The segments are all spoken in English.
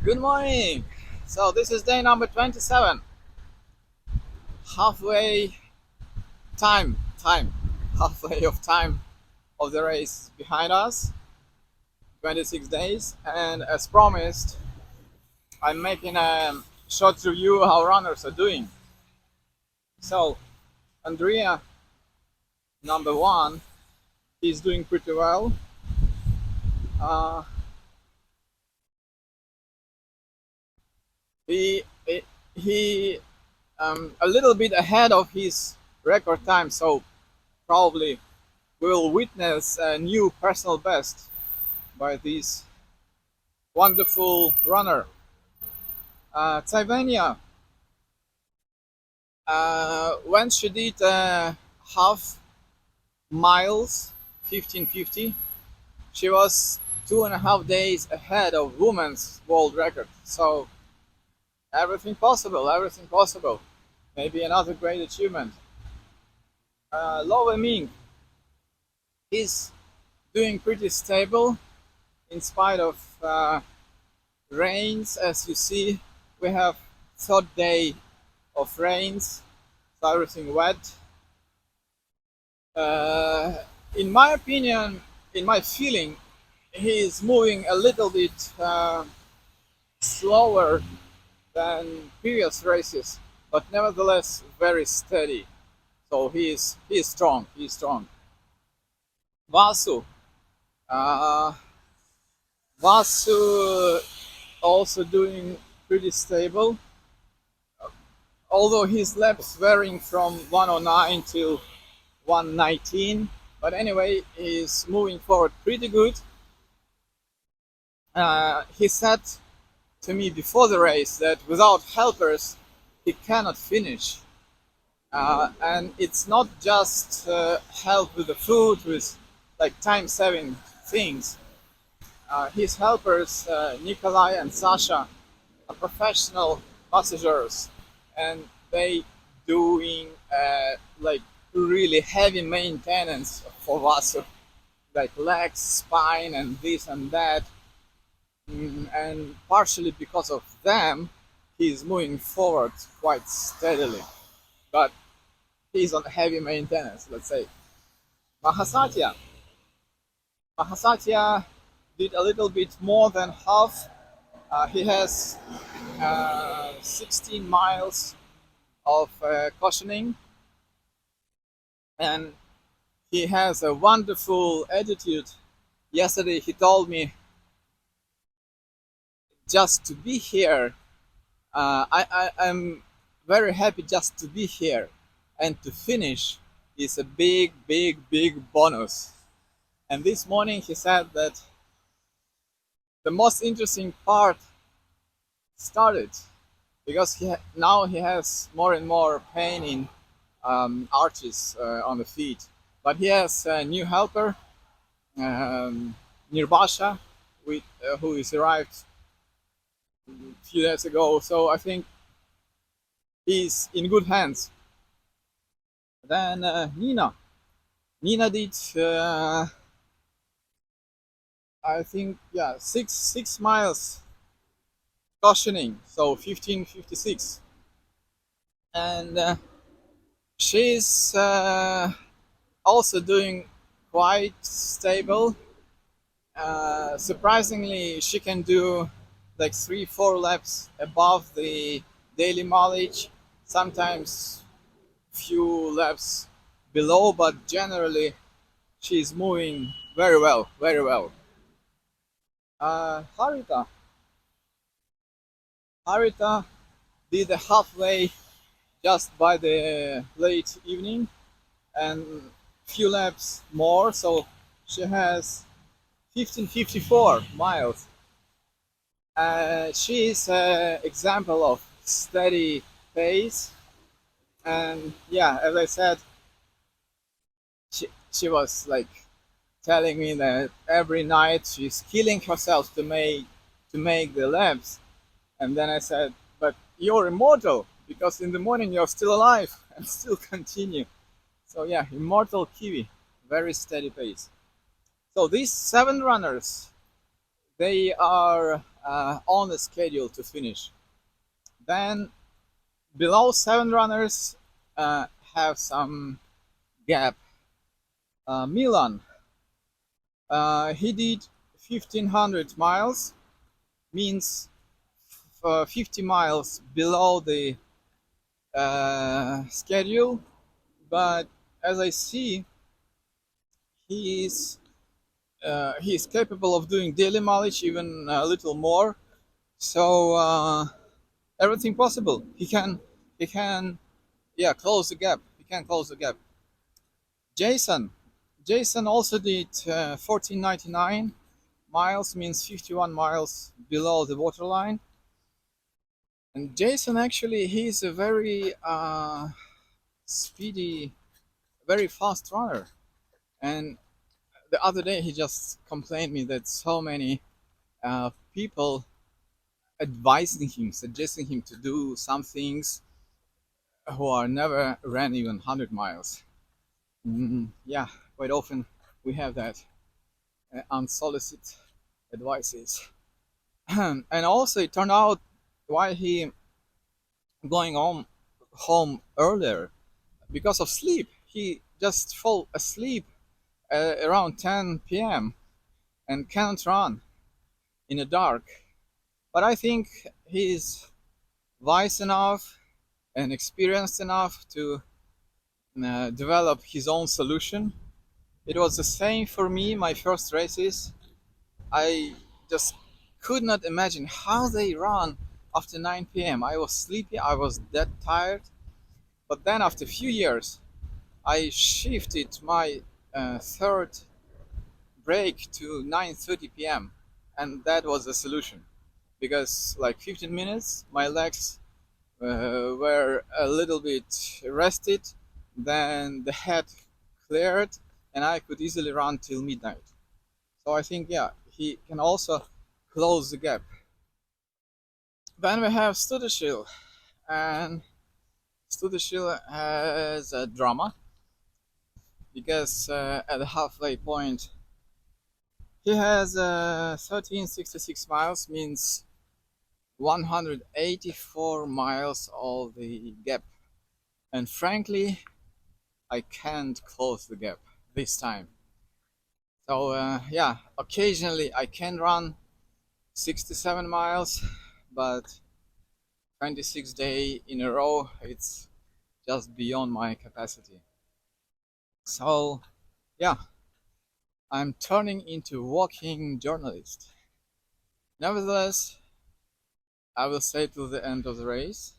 Good morning. So this is day number 27. Halfway time, halfway of time of the race behind us. 26 days, and as promised, I'm making a short review how runners are doing. So Andrea, number one, is doing pretty well. Uh, he he a little bit ahead of his record time, so probably will witness a new personal best by this wonderful runner. Tavania, when she did half miles, 1550, she was 2.5 days ahead of women's world record. So everything possible, everything possible. Maybe another great achievement. Lo Ming, he's doing pretty stable in spite of rains. As you see, we have third day of rains, so everything wet. Uh, in my opinion, in my feeling, he is moving a little bit slower than previous races, but nevertheless very steady. So he is strong. He is strong. Vasu, uh, Vasu also doing pretty stable, although his laps varying from 109 to 119. But anyway, he's moving forward pretty good. He said to me before the race that without helpers he cannot finish. And it's not just help with the food, with like time saving things. His helpers, Nikolai and Sasha, are professional massagers, and they doing like really heavy maintenance for Vasu, like legs, spine, and this and that. And partially because of them, he's moving forward quite steadily. But he's on heavy maintenance, let's say. Mahasatya. Mahasatya did a little bit more than half. He has 16 miles of cautioning, and he has a wonderful attitude. Yesterday he told me just to be here. I'm very happy just to be here, and to finish is a big, big, big bonus. And this morning he said that the most interesting part started because now he has more and more pain in arches on the feet. But he has a new helper, Nirbasha, who is arrived a few days ago. So I think he's in good hands. Then Nina. Nina did, I think, yeah, six miles cautioning, so 15:56, and she's also doing quite stable. Surprisingly, she can do like 3-4 laps above the daily mileage, sometimes few laps below, but generally she's moving very well, very well. Harita. Harita did a halfway just by the late evening and few laps more, so she has 15:54 miles. She is an example of steady pace, and yeah, as I said, she was like telling me that every night she's killing herself to make the laps, and then I said, but you're immortal because in the morning you're still alive and still continue. So yeah, immortal Kiwi, very steady pace. So these 7 runners, they are on the schedule to finish. Then below 7 runners have some gap. Milan, he did 1500 miles, means 50 miles below the schedule, but as I see, he is capable of doing daily mileage, even a little more. So everything possible. He can yeah, close the gap. He can close the gap. Jason, Jason also did 1499 miles, means 51 miles below the waterline. And Jason actually he's a very speedy, very fast runner. And the other day he just complained me that so many people advising him, suggesting him to do some things who are never ran even 100 miles. Yeah, quite often we have that unsolicited advices. And also it turned out why he going home earlier, because of sleep. He just fall asleep around 10 p.m. and can't run in the dark. But I think he's wise enough and experienced enough to develop his own solution. It was the same for me, my first races. I just could not imagine how they run after 9 p.m. I was sleepy, I was dead tired. But then after a few years, I shifted my third break to 9:30 p.m. and that was the solution, because like 15 minutes, my legs were a little bit rested, then the head cleared, and I could easily run till midnight. So I think, yeah, he can also close the gap. Then we have Studashil, and Studashil has a drama because at the halfway point he has 1366 miles, means 184 miles of the gap. And frankly, I can't close the gap this time. So yeah, occasionally I can run 67 miles, but 26 days in a row, it's just beyond my capacity. So yeah, I'm turning into walking journalist. Nevertheless, I will stay till the end of the race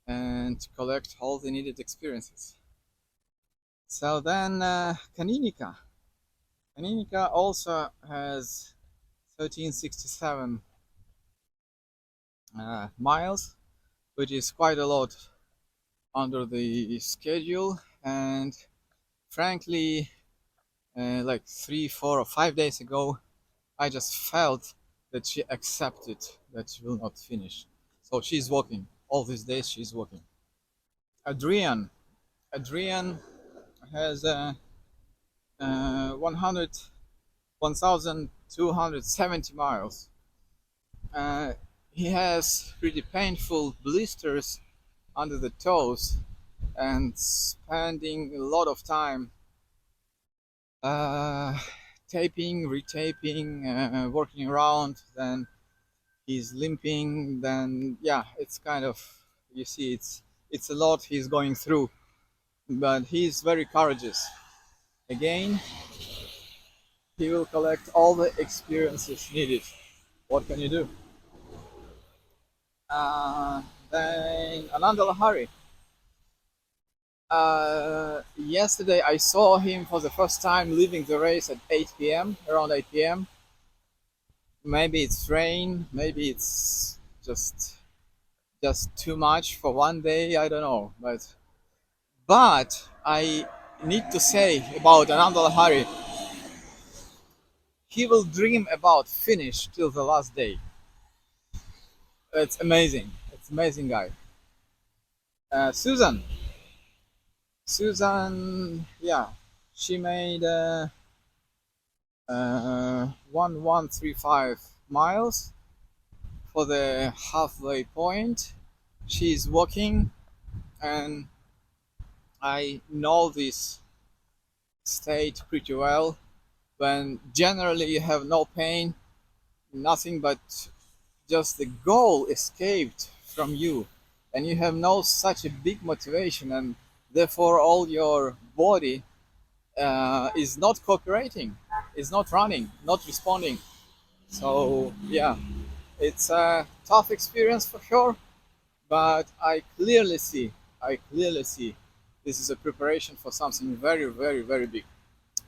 and collect all the needed experiences. So then Kaninika. Kaninika also has 1367 miles, which is quite a lot under the schedule. And frankly, like 3, 4, or 5 days ago, I just felt that she accepted that she will not finish. So she's walking. All these days she's walking. Adrian. Adrian has 1,270 miles. Uh, he has pretty painful blisters under the toes and spending a lot of time uh, taping, retaping, working around. Then he's limping. Then yeah, it's kind of, you see, it's a lot he's going through, but he's very courageous. Again, he will collect all the experiences needed. What can you do? Then Ananda Lahari. Yesterday I saw him for the first time leaving the race at 8 p.m., around 8 p.m. Maybe it's rain, maybe it's just too much for one day, I don't know. But I need to say about Ananda Lahari, he will dream about finish till the last day. It's amazing. It's amazing guy. Susan. Susan, yeah, she made 1135 miles, for the halfway point. She's walking, and I know this state pretty well when generally you have no pain, nothing but just the goal escaped from you, and you have no such a big motivation, and therefore all your body is not cooperating, is not running, not responding. So yeah, it's a tough experience for sure, but I clearly see this is a preparation for something very, very, very big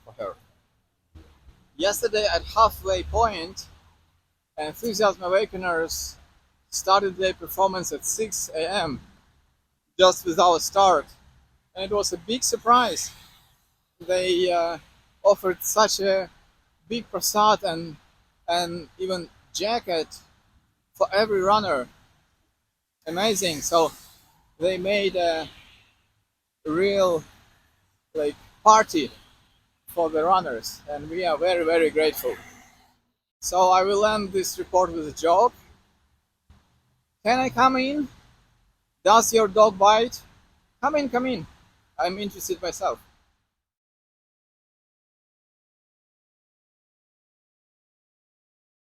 for her. Yesterday at halfway point, Enthusiasm Awakeners started their performance at 6 a.m. just with our start, and it was a big surprise. They offered such a big prasad and even jacket for every runner. Amazing. So they made a real like party for the runners, and we are very, very grateful. So I will end this report with a joke. Can I come in? Does your dog bite? Come in, come in. I'm interested myself.